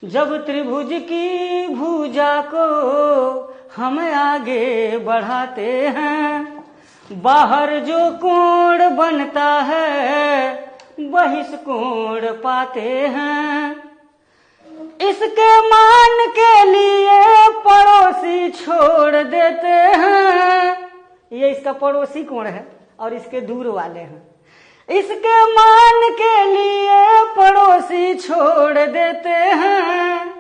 जब त्रिभुज की भुजा को हम आगे बढ़ाते हैं, बाहर जो कोण बनता है बहिष्कोण पाते हैं। इसके मान के लिए पड़ोसी छोड़ देते हैं। ये इसका पड़ोसी कोण है और इसके दूर वाले हैं। इसके मान के लिए पड़ोसी छोड़ देते हैं।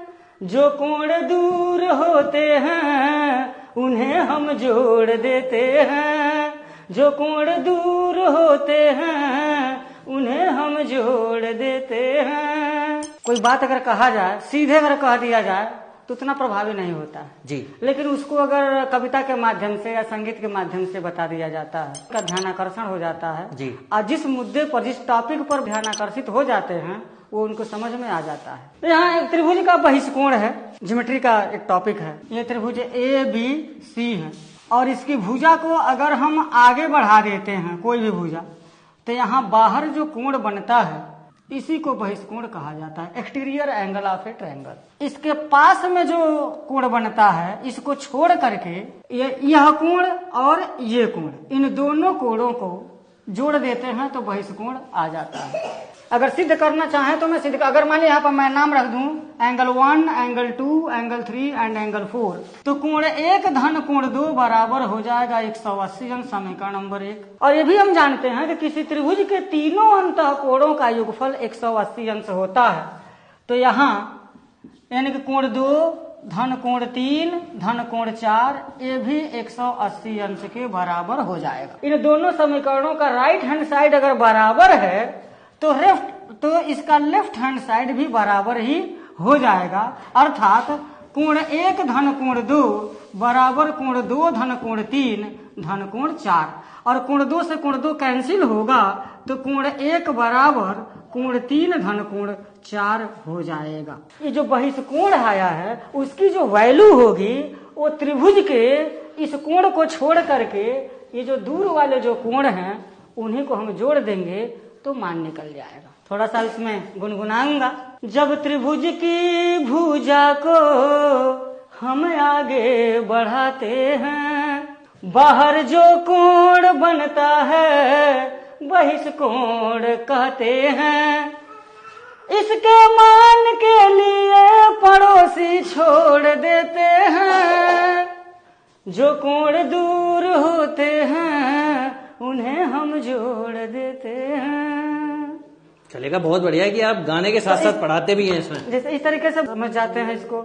जो कोण दूर होते हैं उन्हें हम जोड़ देते हैं। जो कोण दूर होते हैं उन्हें हम जोड़ देते हैं। कोई बात अगर कहा जाए, सीधे अगर कह दिया जाए तो उतना प्रभावी नहीं होता है जी, लेकिन उसको अगर कविता के माध्यम से या संगीत के माध्यम से बता दिया जाता है, उसका ध्यान आकर्षण हो जाता है जी। और जिस मुद्दे पर, जिस टॉपिक पर ध्यान आकर्षित हो जाते हैं वो उनको समझ में आ जाता है। तो यहाँ एक त्रिभुज का बहिष्कोण है, ज्योमेट्री का एक टॉपिक है। ये त्रिभुज ABC है और इसकी भुजा को अगर हम आगे बढ़ा देते हैं, कोई भी भुजा, तो यहाँ बाहर जो कोण बनता है इसी को बहिष्कोण कहा जाता है, exterior angle of A triangle. इसके पास में जो कोण बनता है इसको छोड़ करके यह कोण और ये कोण, इन दोनों कोणों को जोड़ देते हैं तो बहिष्कोण आ जाता है। अगर सिद्ध करना चाहें तो मैं सिद्ध, अगर मान लीजिए यहाँ पर मैं नाम रख दूं angle 1, angle 2, angle 3 and angle 4, तो कोण 1 धन कोण 2 बराबर हो जाएगा 180 अंश, समीकरण नंबर 1। और ये भी हम जानते हैं कि किसी त्रिभुज के तीनों अंतः कोणों का योगफल 180 अंश होता है। तो यहाँ यानी कि कोण 2 धन कोण 3 धन कोण 4 ये भी 180 अंश के बराबर हो जाएगा। इन दोनों समीकरणों का राइट हैंड साइड अगर बराबर है तो इसका लेफ्ट हैंड साइड भी बराबर ही हो जाएगा। अर्थात कोण 1 धन कोण 2 बराबर कोण 2 धन कोण 3 धन कोण 4, और कोण 2 से कोण 2 कैंसिल होगा तो कोण 1 बराबर कोण 3 धन कोण 4 हो जाएगा। ये जो बहिष्कोण आया है उसकी जो वैल्यू होगी वो त्रिभुज के इस कोण को छोड़ करके ये जो दूर वाले जो कोण हैं उन्हीं को हम जोड़ देंगे तो मान निकल जाएगा। थोड़ा सा इसमें गुनगुनाऊंगा। जब त्रिभुज की भुजा को हम आगे बढ़ाते हैं, बाहर जो कोण बनता है बहिष्कोण कहते हैं। इसके मान के लिए पड़ोसी छोड़ देते हैं। जो कोण दूर होते हैं उन्हें हम जोड़ देते हैं। चलेगा, बहुत बढ़िया है कि आप गाने के साथ साथ पढ़ाते भी हैं इसमें। जैसे इस तरीके से समझ जाते हैं इसको।